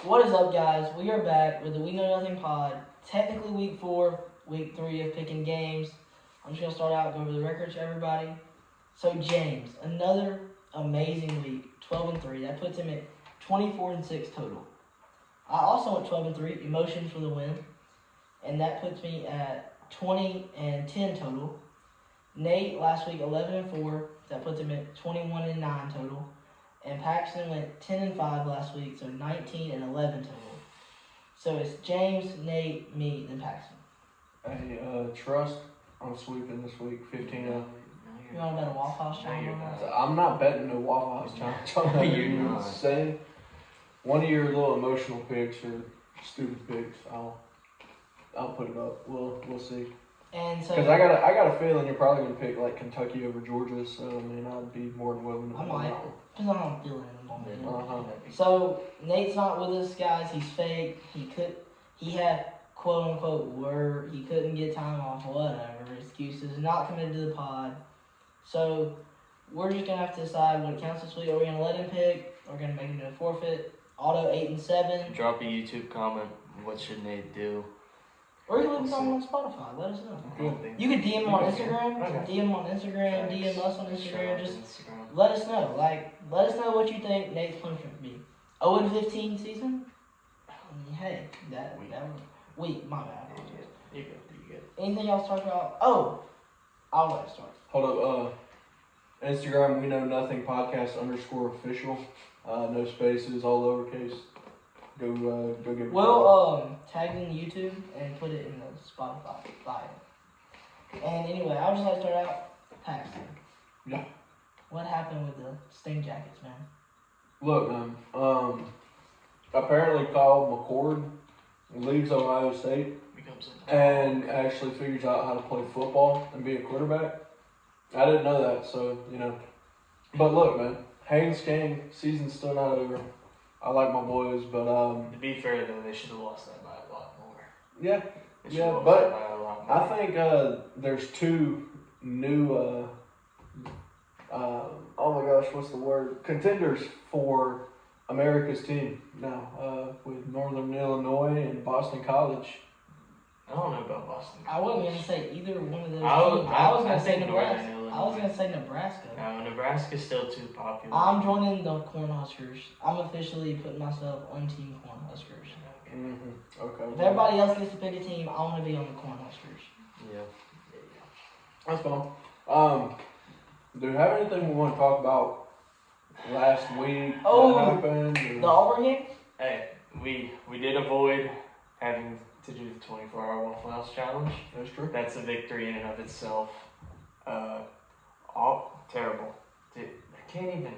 What is up, guys? We are back with the We Know Nothing pod. Technically week 4, week 3 of picking games. I'm just going to start out, go over the records for everybody. So, James, another amazing week, 12-3. That puts him at 24-6 total. I also went 12-3, emotions for the win. And that puts me at 20-10 total. Nate, last week, 11-4. That puts him at 21-9 total. And Paxton went 10-5 last week, so 19-11 total. So it's James, Nate, me, and Paxton. Hey, trust, I'm sweeping this week, 15-0. You want to bet a Waffle House challenge on that? I'm not betting no Waffle House challenge. You're insane. One of your little emotional picks or stupid picks, I'll put it up. We'll see. And so because I got a feeling you're probably gonna pick like Kentucky over Georgia, so I mean I'd be more than willing to. I might, because I don't feel it in the moment. So Nate's not with us, guys. He's fake. He had quote unquote he couldn't get time off, whatever excuses. Not committed to the pod. So we're just gonna have to decide what counts this week. Are we gonna let him pick? Or we're gonna make him do a forfeit. Auto 8-7. Drop a YouTube comment. What should Nate do? Or you can leave a comment on Spotify. Let us know. You can DM him on Instagram. Okay. DM him on Instagram. DM us on Instagram. Just Instagram. let us know. Let us know what you think Nate's punishment would be. 0-15 season? I mean, hey, that week. My bad. You're good. Anything else to talk about? Oh, I'll let it start. Hold up. Instagram, We Know Nothing Podcast _official. No spaces, all lowercase. Go give it. We'll tag in YouTube and put it in the Spotify bio. And anyway, I'll just start out. Paxton. Yeah. What happened with the Sting Jackets, man? Look, man. Apparently Kyle McCord leaves Ohio State and actually figures out how to play football and be a quarterback. I didn't know that, so But look, man. Haynes King, season's still not over. I like my boys, but to be fair though, they should have lost that by a lot more. Yeah, but I think there's two new oh my gosh, what's the word? Contenders for America's team now with Northern Illinois and Boston College. I don't know about Boston. I wasn't gonna say either one of those teams. I was gonna say Nebraska. I was gonna say Nebraska. No, Nebraska's still too popular. I'm joining the Cornhuskers. I'm officially putting myself on Team Cornhuskers. Okay. If everybody else gets to pick a team, I want to be on the Cornhuskers. Yeah. That's fine. Do you have anything we want to talk about last week? That happened? The Auburn game? Hey, we did avoid having to do the 24-hour Waffle House challenge. That's true. That's a victory in and of itself. Terrible. Dude, I can't even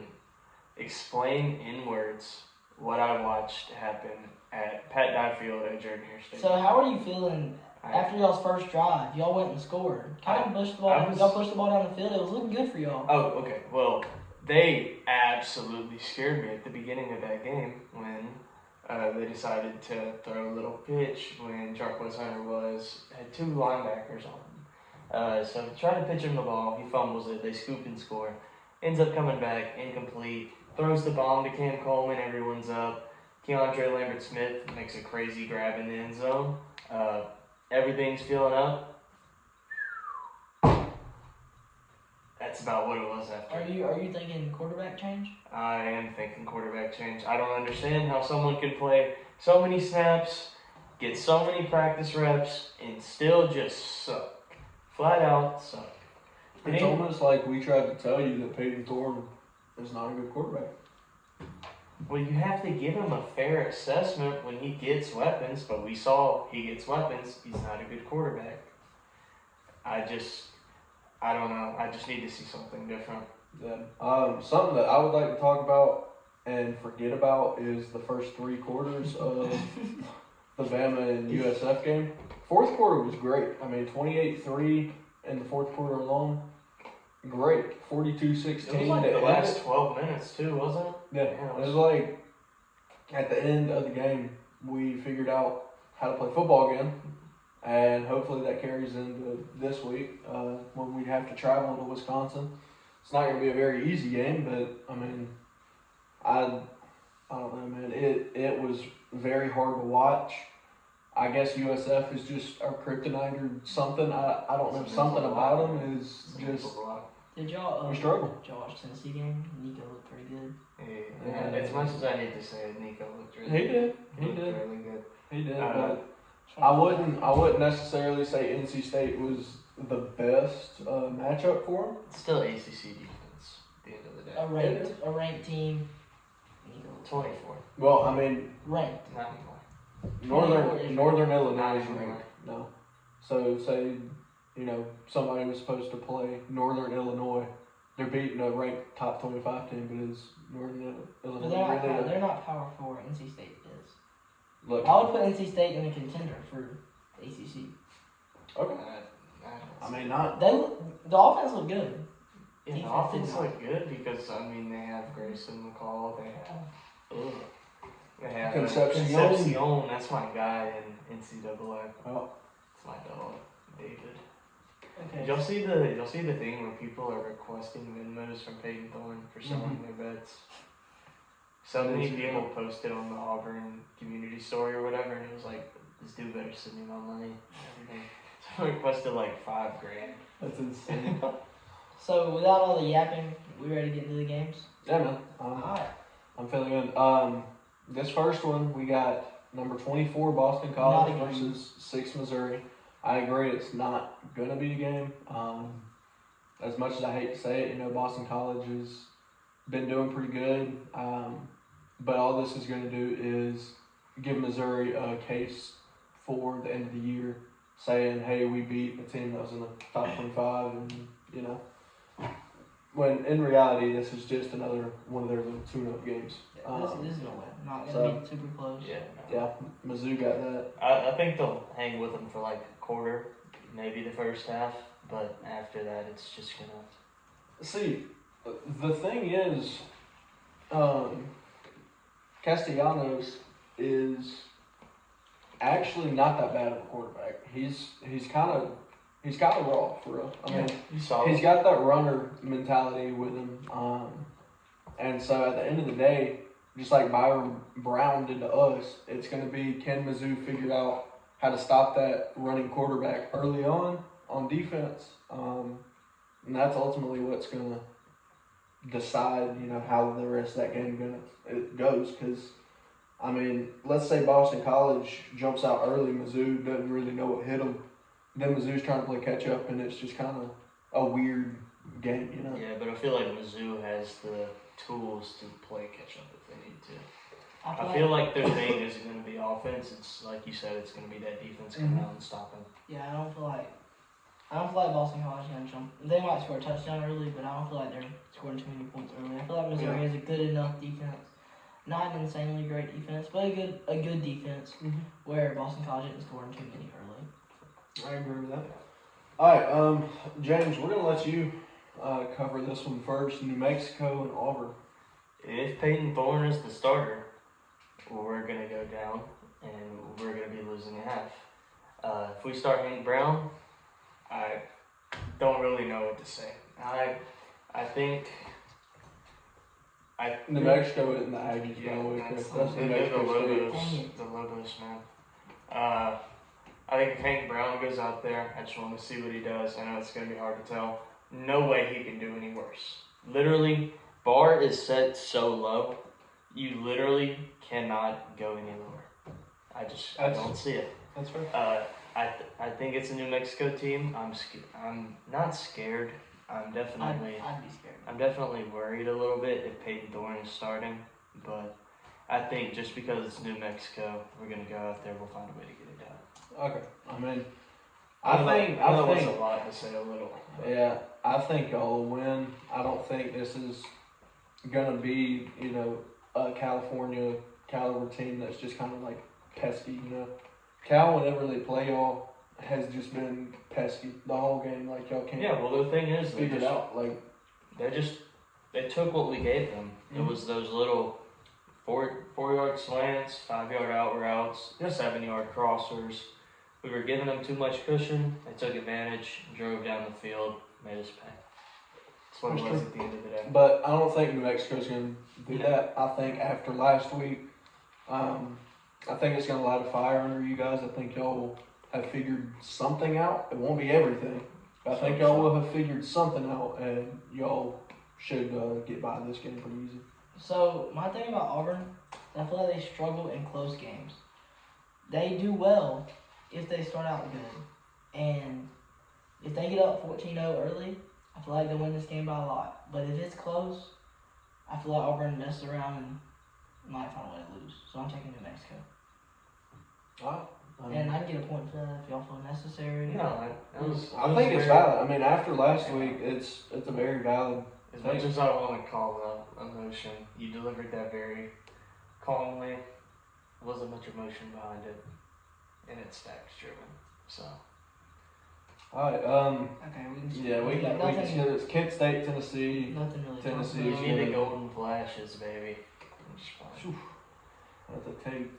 explain in words what I watched happen at Pat Dye Field at Jordan-Hare Stadium. So how are you feeling after y'all's first drive? Y'all went and scored. Kind of pushed the ball. Y'all pushed the ball down the field. It was looking good for y'all. Oh, okay. Well, they absolutely scared me at the beginning of that game when they decided to throw a little pitch when Jarquez Hunter had two linebackers on him. So trying to pitch him the ball, he fumbles it, they scoop and score. Ends up coming back, incomplete, throws the bomb to Cam Coleman, everyone's up. Keandre Lambert-Smith makes a crazy grab in the end zone. Everything's filling up. That's about what it was after. Are you thinking quarterback change? I am thinking quarterback change. I don't understand how someone can play so many snaps, get so many practice reps, and still just suck. Flat out suck. It's almost like we tried to tell you that Peyton Thorne is not a good quarterback. Well, you have to give him a fair assessment when he gets weapons, but we saw he gets weapons. He's not a good quarterback. I don't know. I just need to see something different. Yeah. Something that I would like to talk about and forget about is the first 3 quarters of the Bama and USF game. Fourth quarter was great. I mean, 28-3 in the fourth quarter alone. Great. 42-16. It was like the last 12 minutes too, wasn't it? Yeah. It was like at the end of the game, we figured out how to play football again. And hopefully that carries into this week when we have to travel to Wisconsin. It's not going to be a very easy game, but, I mean, I don't know, man. It was very hard to watch. I guess USF is just our kryptonite or something. I don't know. Something about them is just Did y'all we struggle. watch Tennessee game? Nico looked pretty good. Yeah. As much as I hate to say it, Nico looked really He did. He looked really good. He did. But I wouldn't necessarily say NC State was the best matchup for him. It's still ACC defense at the end of the day. A ranked team. Nico looked 24. Well, I mean, ranked. Not anymore. Northern Illinois Not is anymore. ranked. No. So say, somebody was supposed to play Northern Illinois. They're beating a ranked top 25 team, but is Northern But Illinois they're not Power 4. NC State is. Look, I would put NC State in a contender for the ACC. okay. I mean, not. The offense looked good. Yeah, the offense looked good because they have Grayson McCall. They have Concepcion. That's my guy in NCAA. Oh. It's my dog, David. Okay. Did y'all see the thing where people are requesting Venmos from Peyton Thorne for selling their bets? So many people posted on the Auburn community story or whatever, and it was like, this dude better send me my money and everything. So I requested like $5,000. That's insane. So without all the yapping, we ready to get into the games? Yeah, man. Alright. I'm feeling good. This first one, we got number 24 Boston College versus 6 Missouri. I agree, it's not gonna be a game. As much as I hate to say it, Boston College has been doing pretty good. But all this is gonna do is give Missouri a case for the end of the year, saying, hey, we beat a team that was in the top 25, and when in reality, this is just another one of their little tune-up games. This is no way. Not gonna be super close. Yeah, Mizzou got that. I think they'll hang with them for like a quarter, maybe the first half, but after that, it's just gonna. See, the thing is, Castellanos is actually not that bad of a quarterback. He's kind of raw for real. I mean, he's got that runner mentality with him. And so at the end of the day, just like Byron Brown did to us, it's going to be, can Mizzou figure out how to stop that running quarterback early on defense? And that's ultimately what's going to decide, how the rest of that game goes. Because, let's say Boston College jumps out early, Mizzou doesn't really know what hit them. Then Mizzou's trying to play catch up, and it's just kind of a weird game, Yeah, but I feel like Mizzou has the tools to play catch up if they need to. I feel like their thing isn't going to be offense. It's like you said, it's going to be that defense coming out and stopping. Yeah, I don't feel like Boston College is going to jump. They might score a touchdown early, but I don't feel like they're scoring too many points early. I feel like Missouri has a good enough defense. Not an insanely great defense, but a good defense where Boston College isn't scoring too many early. I agree with that. All right, James, we're going to let you cover this one first. New Mexico and Auburn. If Peyton Thorne is the starter, we're going to go down, and we're going to be losing a half. If we start Hank Brown, I don't really know what to say. I think... New Mexico and the Aggies, by the way. That's New Mexico State. The Lobos, man. I think if Hank Brown goes out there, I just want to see what he does. I know it's going to be hard to tell. No way he can do any worse. Literally, bar is set so low, you literally cannot go any lower. I don't see it. That's fair. I think it's a New Mexico team. I'm not scared. I'd be scared. I'm definitely worried a little bit if Peyton Thorne is starting, but I think just because it's New Mexico, we're gonna go out there. We'll find a way to get it done. Okay. I think it's a lot to say a little. But. Yeah, I think y'all will win. I don't think this is gonna be a California caliber team that's just kind of like pesky. Cal, whenever they play y'all, has just been pesky the whole game. Like y'all can't. Yeah, well the thing is, figure it out. Like they took what we gave them. It was those little 4-yard slants, 5-yard out routes, 7-yard crossers. We were giving them too much cushion. They took advantage, drove down the field, made us pay. That's what it was at the end of the day. But I don't think New Mexico's going to do that. I think after last week, I think it's gonna light a fire under you guys. I think y'all have figured something out. It won't be everything. But I think y'all will have figured something out, and y'all should get by this game pretty easy. So my thing about Auburn, I feel like they struggle in close games. They do well if they start out good, and if they get up 14-0 early, I feel like they win this game by a lot. But if it's close, I feel like Auburn messes around and might find a way to lose. So I'm taking New Mexico. And I can get a point for that if y'all feel necessary. No, I think it's valid. I mean, after last week, it's a very valid. As much as I want to call out emotion, you delivered that very calmly. Wasn't much emotion behind it, and it's facts driven. So. All right. Okay, we can It's Kent State, Tennessee. Nothing really. Tennessee. You need the golden flashes, baby. That's a tape.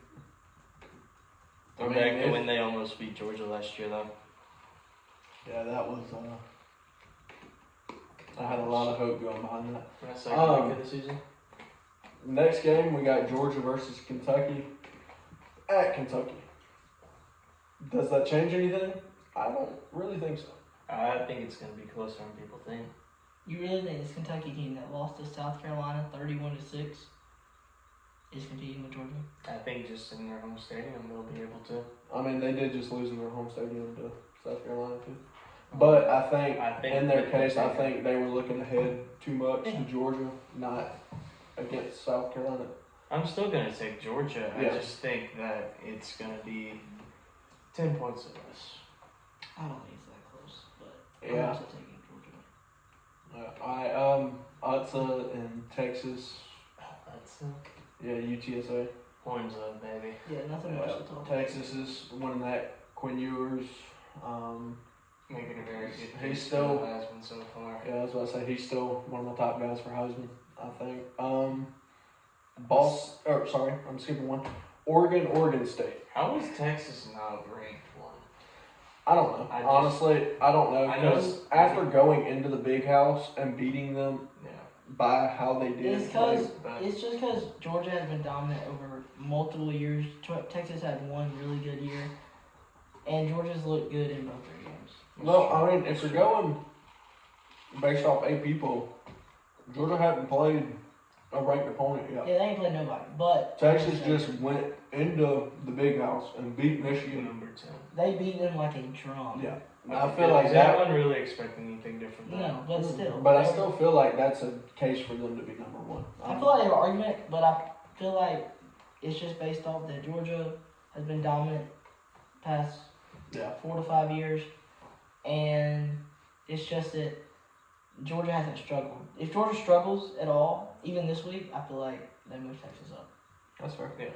They're back to when they almost beat Georgia last year, though. Yeah, that was. I had a lot of hope going behind that. That's second week of the season. Next game, we got Georgia versus Kentucky at Kentucky. Does that change anything? I don't really think so. I think it's going to be closer than people think. You really think this Kentucky team that lost to South Carolina 31-6 is competing with Georgia? I think just in their home stadium they'll be able to. I mean, they did just lose in their home stadium to South Carolina too. But I think in their case, I think they were looking ahead too much to Georgia, not against South Carolina. I'm still going to take Georgia. Yeah. I just think that it's going to be 10 points or less. I don't think it's that close, but Yeah. I'm also taking Georgia. Utsa in Texas. That's Yeah, UTSA. horns up, baby. Yeah, nothing much to talk about. Texas is winning that. Quinn Ewers. Making a very good He's case still- for Heisman so far. Yeah, I was about to say he's still one of my top guys for Heisman, I think. I'm skipping one. Oregon State. How is Texas not ranked one? I don't know. Honestly, I don't know. I know Because after going into the big house and beating them Yeah. by how they did, It's just because Georgia has been dominant over multiple years. Texas had one really good year, and Georgia's looked good in both their games. well, I mean, if you're going based off AP poll, Georgia hadn't played a ranked opponent yet. Yeah, they ain't played nobody, but Texas just went into the big house and beat Michigan. Number 10. they beat them like a drum. Yeah, I feel like Is that. anyone really expecting anything different than No, but still. But I still feel like that's a case for them to be number one. I feel like they have an argument, but I feel like it's just based off that Georgia has been dominant past 4 to 5 years, and it's just that Georgia hasn't struggled. If Georgia struggles at all, even this week, I feel like they move Texas up. That's fair. Yeah.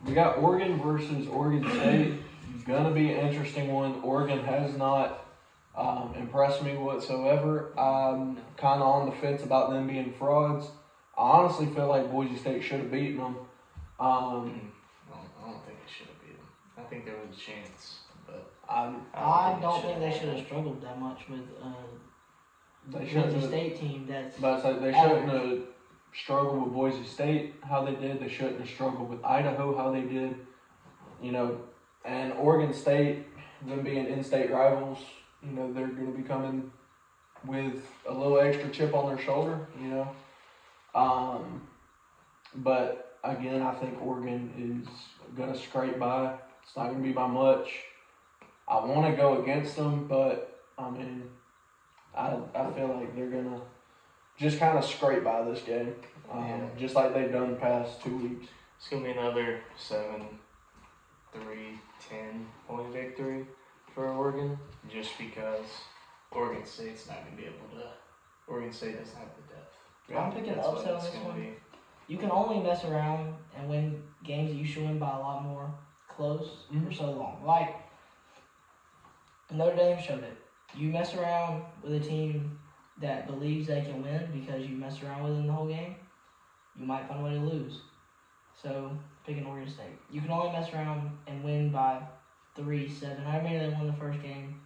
We got Oregon versus Oregon State. Gonna be an interesting one. Oregon has not impressed me whatsoever. I'm kind of on the fence about them being frauds. I honestly feel like Boise State should have beaten them. I don't think they should have beat them. I think there was a chance, but I don't think they should have struggled that much with Boise State team. But they shouldn't have struggled with Boise State how they did. They shouldn't have struggled with Idaho how they did. You know, and Oregon State, them being in-state rivals, you know, they're going to be coming with a little extra chip on their shoulder, you know. But again, I think Oregon is going to scrape by. It's not going to be by much. I want to go against them, but I mean, I feel like they're going to just kind of scrape by this game, just like they've done the past 2 weeks. it's going to be another 7-3, 10-point victory for Oregon, just because Oregon State's not going to be able to. Oregon State doesn't have the depth. I'm picking That's what upset on it's this gonna one. be. You can only mess around and win games that you should win by a lot more close for so long. Like, Notre Dame showed it. You mess around with a team that believes they can win because you mess around with them the whole game, you might find a way to lose. So, picking Oregon State. You can only mess around and win by 3, 7. However many they won the first game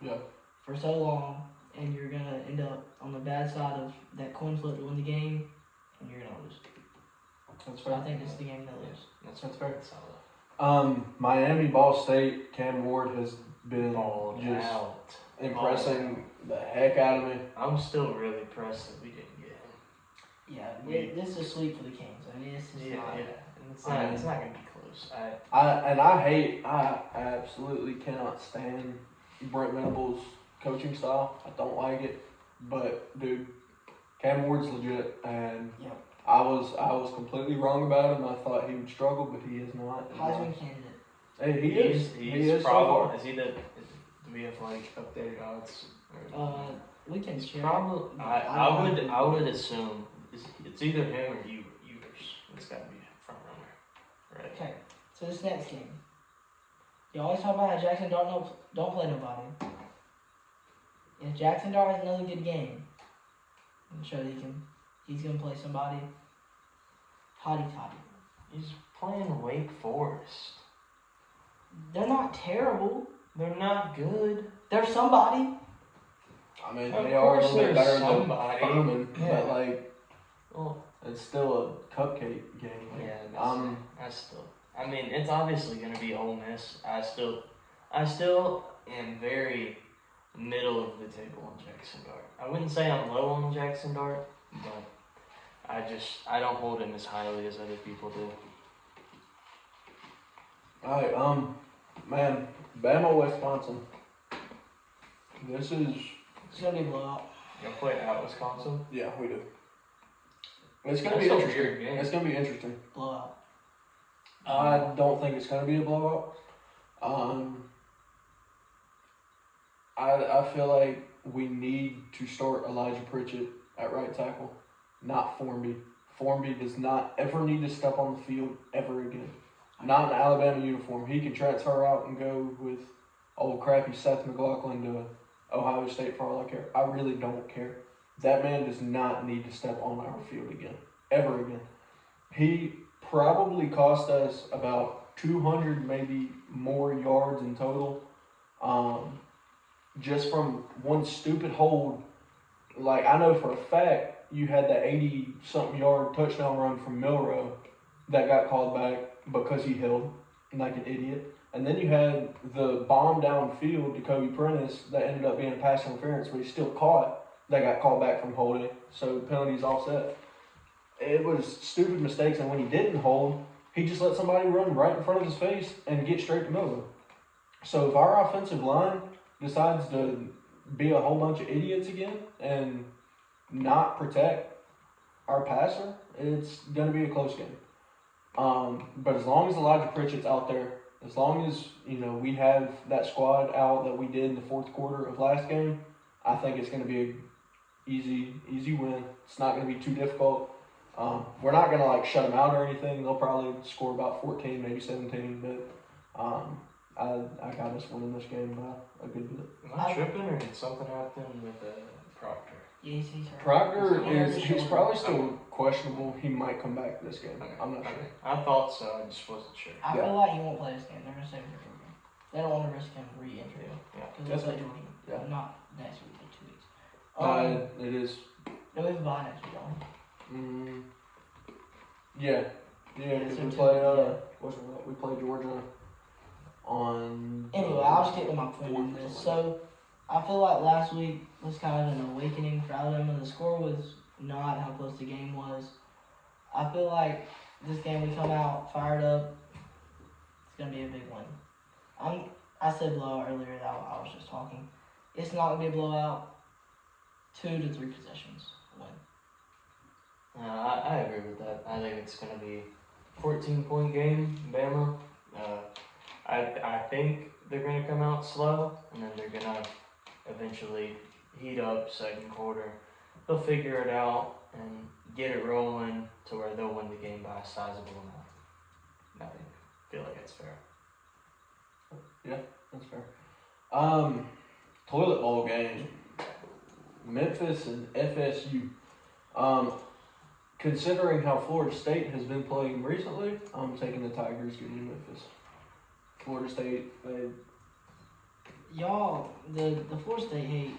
for so long, and you're going to end up on the bad side of that coin flip to win the game, and you're going to lose. That's So fair. I think this is the game they lose. That's fair. Solid. Miami, Ball State, Cam Ward has been Balled just out. impressing the heck out of me. I'm still really impressed that we didn't get him. Yeah, this is a sweep for the Kings. I mean, it's just not. And it's not gonna be close. I absolutely cannot stand Brent Venables' coaching style. I don't like it. But dude, Cam Ward's legit, and Yep. I was completely wrong about him. I thought he would struggle, but he is not. Heisman candidate. Hey, he is. He is probably. so far. Is he the? Do we have like updated odds? We can share. Probably. I would assume it's either him or Ewers. It's got to be front runner, right? Okay, so this next game. You always talk about how Jackson Dart don't play nobody. If Jackson Dart has another good game, I'm sure he's gonna play somebody. Toddy. He's playing Wake Forest. They're not terrible. They're not good. They're somebody. I mean, Of they are a course little bit there's better somebody. than Furman, Yeah. but like, Well, it's still a cupcake game. yeah. I mean, it's obviously gonna be Ole Miss. I still am very middle of the table on Jackson Dart. I wouldn't say I'm low on Jackson Dart, but I don't hold him as highly as other people do. All right, man, Bama, Wisconsin. This is It's gonna be a blowout. Y'all play at Wisconsin? yeah, we do. It's gonna be That's a interesting. weird game. It's gonna be interesting. Blowout. I don't think it's gonna be a blowout. I feel like we need to start Elijah Pritchett at right tackle, not Formby. Formby does not ever need to step on the field ever again. Not in an Alabama uniform. He can transfer out and go with old crappy Seth McLaughlin to Ohio State for all I care. I really don't care. That man does not need to step on our field again, ever again. He probably cost us about 200, maybe more yards in total, just from one stupid hold. Like, I know for a fact you had that 80-something yard touchdown run from Milrow that got called back because he held like an idiot. And then you had the bomb downfield to Kobe Prentice that ended up being a pass interference, but he still caught, that got called back from holding. So the penalty's offset. It was stupid mistakes, and when he didn't hold, he just let somebody run right in front of his face and get straight to Milrow. So if our offensive line decides to be a whole bunch of idiots again and not protect our passer, it's going to be a close game. But as long as Elijah Pritchett's out there, as long as we have that squad out that we did in the fourth quarter of last game, I think it's going to be an easy win. It's not going to be too difficult. We're not going to shut them out or anything. They'll probably score about 14, maybe 17, but I got us winning this game by a good bit. Am I tripping, or did something happen with Proctor? Yeah, he's hurt. Proctor he's shoulder. probably still questionable. He might come back this game. Okay. I'm not sure. I thought so. I just wasn't sure. I Yeah. feel like he won't play this game. They're gonna save him for Georgia. They don't want to risk him re-injury. Yeah. Because That's they'll play fine. Georgia. Yeah. Not next week, but 2 weeks. It is. No, we have a bye next week, don't we? Yeah, Yeah, because so we two- play. yeah. We play Georgia on. Anyway, I'll just get to my point on this. So, I feel like last week was kind of an awakening for Alabama. The score was not how close the game was. I feel like this game we come out fired up. It's gonna be a big win. I said blowout earlier. That I was just talking. It's not gonna be a blowout. 2 to 3 possessions win. I agree with that. I think it's going to be a 14-point game, Bama. I think they're going to come out slow, and then they're going to eventually heat up second quarter. They'll figure it out and get it rolling to where they'll win the game by a sizable amount. I feel like it's fair. That's fair. Toilet bowl game. Memphis and FSU. Considering how Florida State has been playing recently, I'm taking the Tigers getting Memphis. Florida State, Y'all, the Florida State hate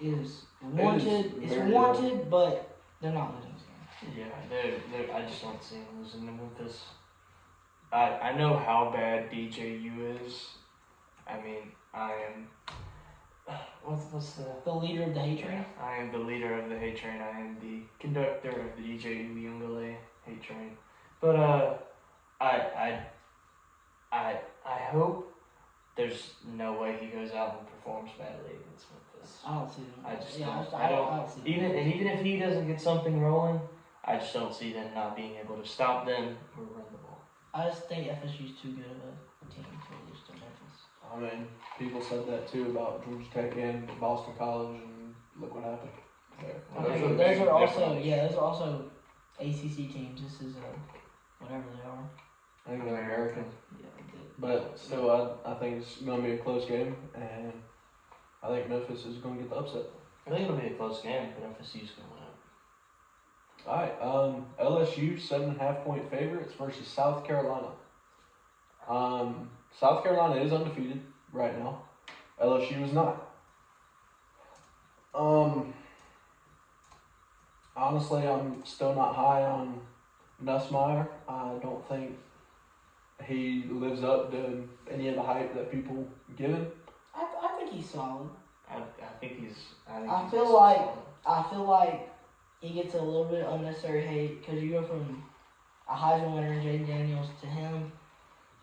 is warranted. It's very warranted, but they're not losing this game. Yeah, I just don't see them losing to Memphis. I know how bad DJU is. I mean, I am. What's The leader of the hate train. I am the leader of the hate train. I am the conductor of the DJU Youngale hate train. But I hope there's no way he goes out and performs badly against Memphis. I don't see them. I just yeah, don't. I don't see them. Even if he doesn't get something rolling, I just don't see them not being able to stop them or run the ball. I just think FSU's too good of a team to lose to Memphis. I mean, people said that too about Georgia Tech and Boston College, and look what happened there. Okay, Those are those big are also difference. those are also ACC teams. This is whatever they are. I think they're American. Yeah, But still, I think it's going to be a close game, and I think Memphis is going to get the upset. I think it'll be a close game, but FSU's going to win it. All right, LSU 7.5 point favorites versus South Carolina. South Carolina is undefeated right now. LSU is not. Honestly, I'm still not high on Nussmeier. I don't think he lives up to any of the hype that people give him. I think he's solid. I think he's. I feel like he gets a little bit of unnecessary hate because you go from a Heisman winner, Jaden Daniels, to him,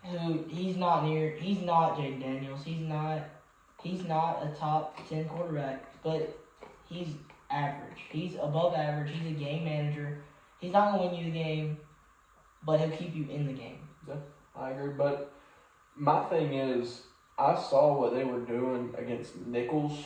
who he's not Jaden Daniels. He's not a top 10 quarterback, but he's average. He's above average. He's a game manager. He's not going to win you the game, but he'll keep you in the game. Yeah, I agree. But my thing is, I saw what they were doing against Nichols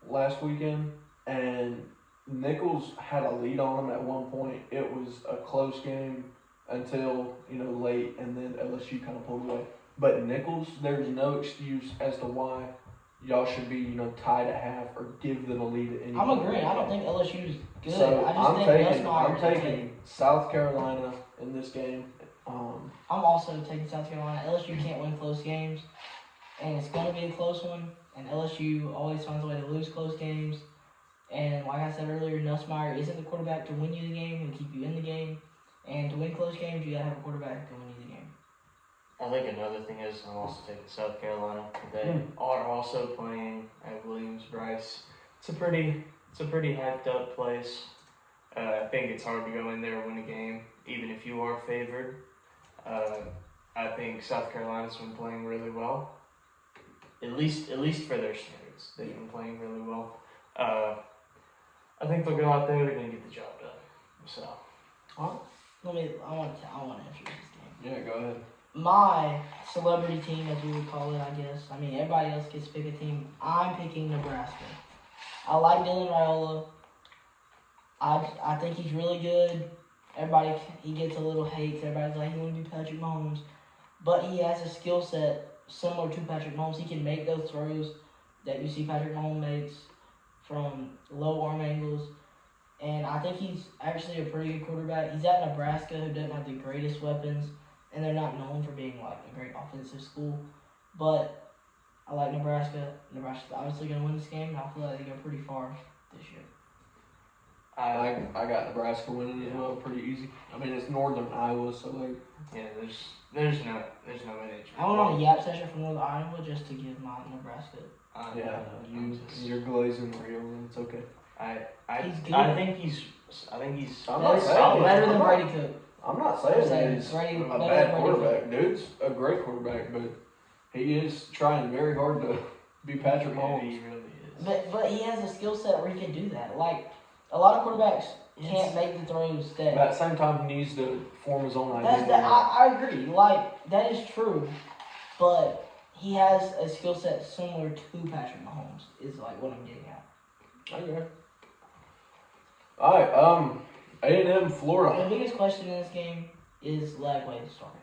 last weekend, and Nichols had a lead on them at one point. It was a close game until, late, and then LSU kind of pulled away. But Nichols, there's no excuse as to why y'all should be, tied at half or give them a lead at any I'm point. agreeing. I don't think LSU's good. So I just think I'm taking South Carolina in this game. I'm also taking South Carolina. LSU can't win close games, and it's going to be a close one. And LSU always finds a way to lose close games. And like I said earlier, Nussmeier isn't the quarterback to win you the game. He'll keep you in the game. And to win close games, you got to have a quarterback to win you the game. I think another thing is I'm also taking South Carolina. They are also playing at Williams-Brice. It's a pretty hyped up place. I think it's hard to go in there and win a game, even if you are favored. I think South Carolina's been playing really well, at least for their standards. They've been playing really well. I think they'll go out there. They're gonna get the job done. So. I want to answer this game. Yeah, go ahead. My celebrity team, as we would call it, I guess. I mean, everybody else gets to pick a team. I'm picking Nebraska. I like Dylan Raiola. I think he's really good. He gets a little hate. Everybody's like, he want to be Patrick Mahomes. But he has a skill set similar to Patrick Mahomes. He can make those throws that you see Patrick Mahomes makes from low arm angles. And I think he's actually a pretty good quarterback. He's at Nebraska, who doesn't have the greatest weapons, and they're not known for being like a great offensive school. But I like Nebraska. Nebraska's obviously going to win this game, and I feel like they go pretty far this year. I got Nebraska winning as well, pretty easy. I mean, it's northern Iowa, so Yeah, there's no way they. I went on a yap session from Northern Iowa just to give my Nebraska. You're glazing real, and it's okay. He's good. I think he's. I'm not saying solid. Better than I'm Brady Cook. I'm not saying Saying he's Brady- a better bad than Brady quarterback. Dude's a great quarterback, but he is trying very hard to be Patrick Yeah, Mahomes. he really is. But he has a skill set where he can do that. Like, a lot of quarterbacks can't make the throws that. But at the same time, he needs to form his own That's identity. I agree. Like, that is true. But he has a skill set similar to Patrick Mahomes, is like what I'm getting at. Okay. All right. A&M, Florida. The biggest question in this game is Lagway starting.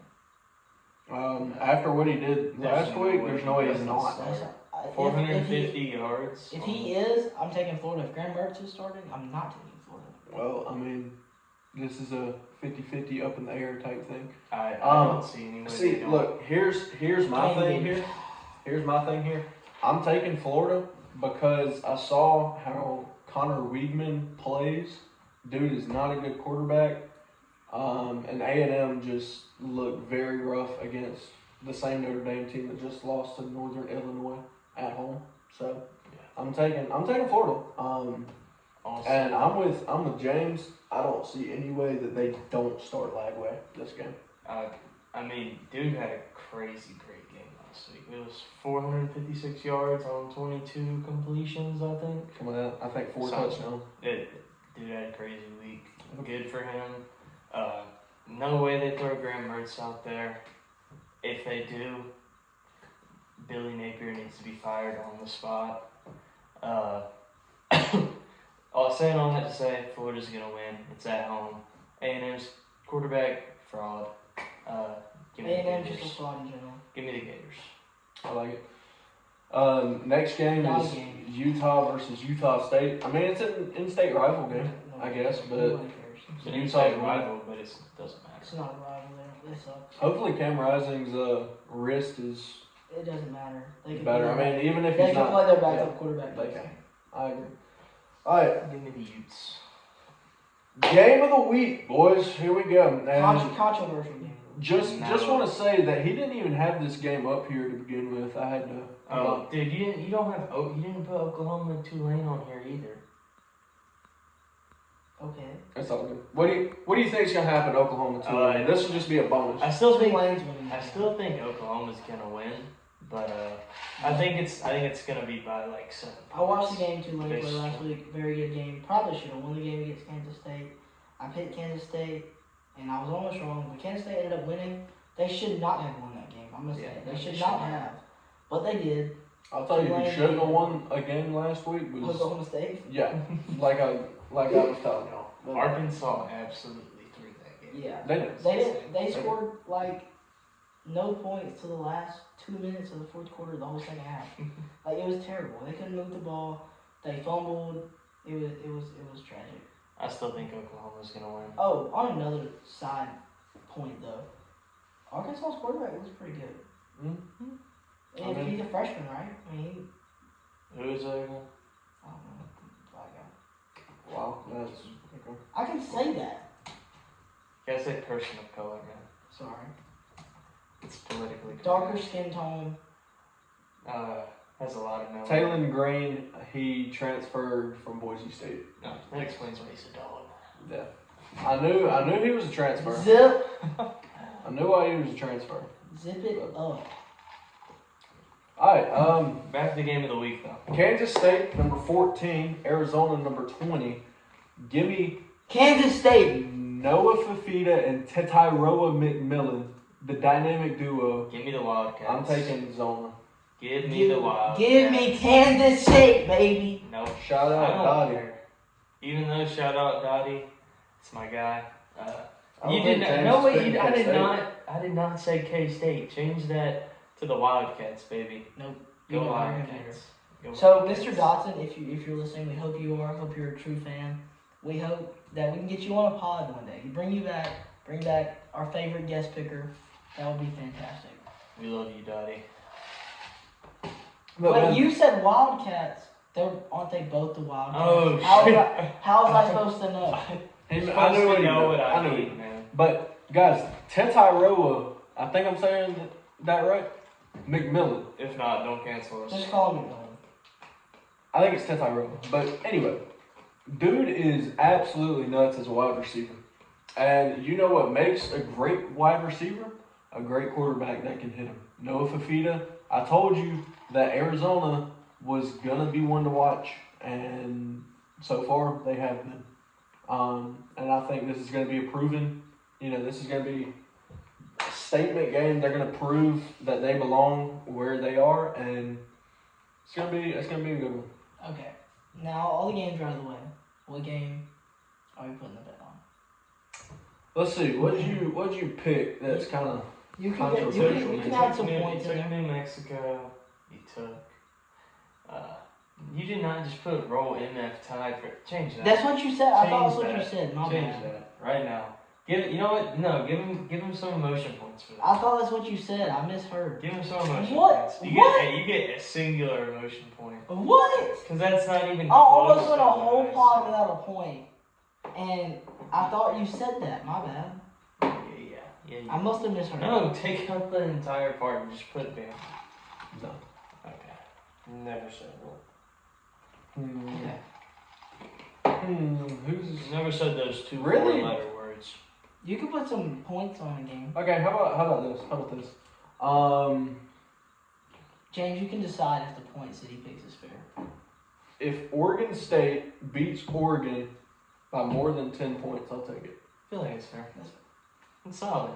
After what he did last no week, way there's no way he's he not. doesn't If 450 yards. If he is, I'm taking Florida. If Graham Mertz is starting, I'm not taking Florida. Well, I mean, this is a 50-50 up in the air type thing. I don't see any way. See, they don't. look, here's my thing here. Here's my thing here. I'm taking Florida because I saw how Connor Weidman plays. Dude is not a good quarterback. And A&M just looked very rough against the same Notre Dame team that just lost to Northern Illinois at home. So I'm taking Florida. Awesome. And I'm with James. I don't see any way that they don't start Lagway this game. I mean, dude had a crazy great game last week. It was 456 yards on 22 completions, I think. Come on, I think 4 touchdowns. Dude had a crazy week. Good for him. No way they throw Graham Mertz out there. If they do, Billy Napier needs to be fired on the spot. Saying all that to say, Florida's going to win. It's at home. A&M's quarterback, fraud. Give me A&M the just a Gators. fraud in general. Give me the Gators. I like it. Next game is Utah versus Utah State. I mean, it's an in-state rival game, I guess, but Nobody cares. It's an Utah's inside rival, but it doesn't matter. It's not a rival there. They suck. hopefully Cam Rising's wrist is It doesn't matter. They can better. play I mean, even if they he's can not, play their backup quarterback. they can. I agree. All right, Give me the Utes. game of the week, boys. Here we go. And Controversial game. just want to say that he didn't even have this game up here to begin with. I had to. Oh, dude, you didn't put Oklahoma and Tulane on here either. Okay. That's all good. What do you think's gonna happen to Oklahoma too? This will just be a bonus. I still think winning. Oklahoma's gonna win, but I think it's gonna be by like 7 points. I watched the game Tulane play last week. Very good game. Probably should have won the game against Kansas State. I picked Kansas State, and I was almost wrong. But Kansas State ended up winning. They should not have won that game. I'm gonna say they should not have, but they did. I'll tell you who shouldn't have won a game last week was Oklahoma State. yeah, like I was telling y'all. But Arkansas absolutely threw that game. Yeah. they did. They didn't. They scored like no points to the last 2 minutes of the fourth quarter, the whole second half. Like it was terrible. They couldn't move the ball. They fumbled. It was tragic. I still think Oklahoma's gonna win. Oh, on another side point though, Arkansas's quarterback looks pretty good. Mm-hmm. And he's a freshman, right? I mean, Who is that again? I don't know. Black guy. Wow, that's okay. I can say that. You gotta say person of color, man. Sorry. It's politically correct. Darker skin tone. Has a lot of no. Taylon Green, he transferred from Boise State. No, that explains why he's a dog. Yeah, I knew he was a transfer. Zip. I knew why he was a transfer. Zip it up. All right, Back to the game of the week, though. Kansas State number 14, Arizona number 20. Give me Kansas State. Noah Fafita and Tetairoa McMillan, the dynamic duo. Give me the Wildcats. I'm taking Zona. Give me the Wildcats. Give me Kansas State, baby. Nope. Shout out I don't Dottie. care. Even though shout out Dottie, it's my guy. I You don't did think not. James No way. picked I did K-State. not. I did not say K-State. Change that to the Wildcats, baby. Nope. Go You know I am Wildcats. Go So, Wildcats. Mr. Dotson, if you're listening, we hope you are. Hope you're a true fan. We hope that we can get you on a pod one day. Bring back our favorite guest picker. That would be fantastic. We love you, Dottie. But Wait, man, you said Wildcats. Aren't they both the Wildcats? Oh, How was I supposed to know? I knew what he meant. I knew mean, it. man. But guys, Tetairoa, I think I'm saying that right. McMillan. If not, don't cancel us. Just call me one. I think it's Tetairoa. But anyway, dude is absolutely nuts as a wide receiver. And you know what makes a great wide receiver? A great quarterback that can hit him. Noah Fafita, I told you that Arizona was going to be one to watch. And so far, they have been. And I think this is going to be this is going to be a statement game. They're going to prove that they belong where they are. And it's going to be a good one. Okay. Now all the games are out of the way. What game are we putting the bet on? Let's see. What'd you pick? That's kind of You can controversial. you can add some points You in took there. New Mexico. You took. You did not just put roll MF Tide for. Change that. That's what you said. I thought that's Change what you that. said. My Change bad. that right now. You know what? No, give him some emotion points for that. I thought that's what you said. I misheard. Give him some emotion What? points. What? You get a singular emotion point. What? Because that's not even. I almost close went a to whole what I pod said. without a point. And I thought you said that. My bad. Yeah. I must have misheard. No, take out the entire part and just put Bama. No. Okay. Never said Who's Never said those two Really? four-letter words. You could put some points on the game. okay? How about this? James, you can decide if the points that he picks is fair. If Oregon State beats Oregon by more than 10 points, I'll take it. I feel like it's fair. That's It's solid.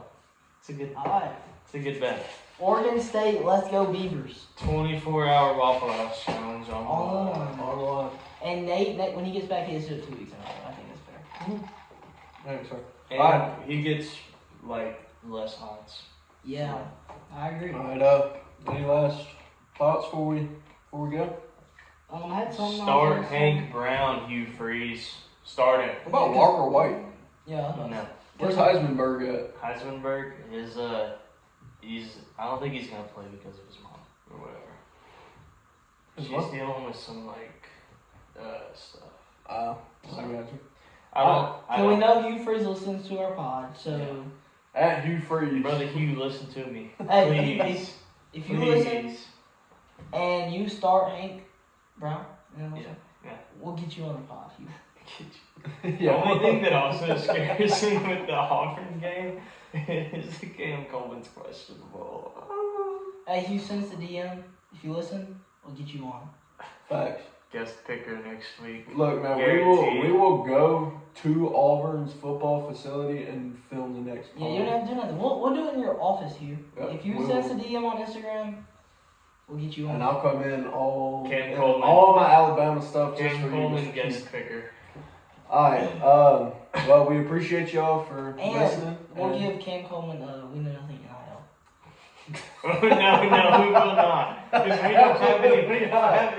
It's a good. Alright. It's a good bet. Oregon State, let's go Beavers. 24-hour Waffle House challenge on On. And Nate, when he gets back, he has to do it 2 weeks in a row. I think that's fair. Thanks, sir. And Alright. he gets like less odds. Yeah, I agree. Alright, any last thoughts before we go? I had something Start Hank Brown, Hugh Freeze. Start him. What about Walker White? Yeah. No. Where's Heismanberg at? Heisenberg is I don't think he's gonna play because of his mom or whatever. His She's what? dealing with some like stuff. I got you. So we know Hugh Freeze listens to our pod, so At Hugh Freeze. Brother Hugh, listen to me. hey, Please. if you listen and you start Hank Brown, Yeah. we'll get you on the pod, Hugh. The only thing that also scares me with the Auburn game is the Cam Coleman's questionable. Hey, Hugh, sends the DM. If you listen, we'll get you on. Facts. Guest picker next week. Look, man, Guaranteed. we will go to Auburn's football facility and film the next Yeah, you don't have to do nothing. We'll do it in your office, Hugh. Yep, If you we send us a will. DM on Instagram, we'll get you on. And I'll come in all Coleman. all my Alabama stuff just Cam for you. Coleman, Mr. guest Keith. picker. Alright, well, we appreciate y'all for listening. And we'll give Cam Coleman We Know Nothing NIL. Oh, no, we will not. Because we don't have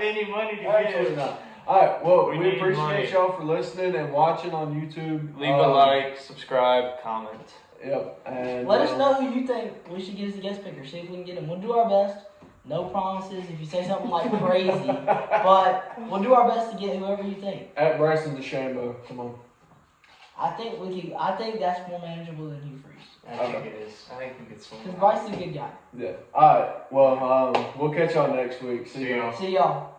any money to Absolutely give. not. Alright, well, We we need appreciate money. y'all for listening and watching on YouTube. Leave a like, subscribe, comment. Yep, and Let us know who you think we should get as a guest picker. See if we can get him. We'll do our best. No promises if you say something like crazy. But we'll do our best to get whoever you think. At Bryson DeChambeau, come on. I think that's more manageable than Hugh Freeze. I think it is. I think we could swing. Because Bryce's a good guy. Yeah. Alright, well, we'll catch y'all next week. See See y'all. y'all. See y'all.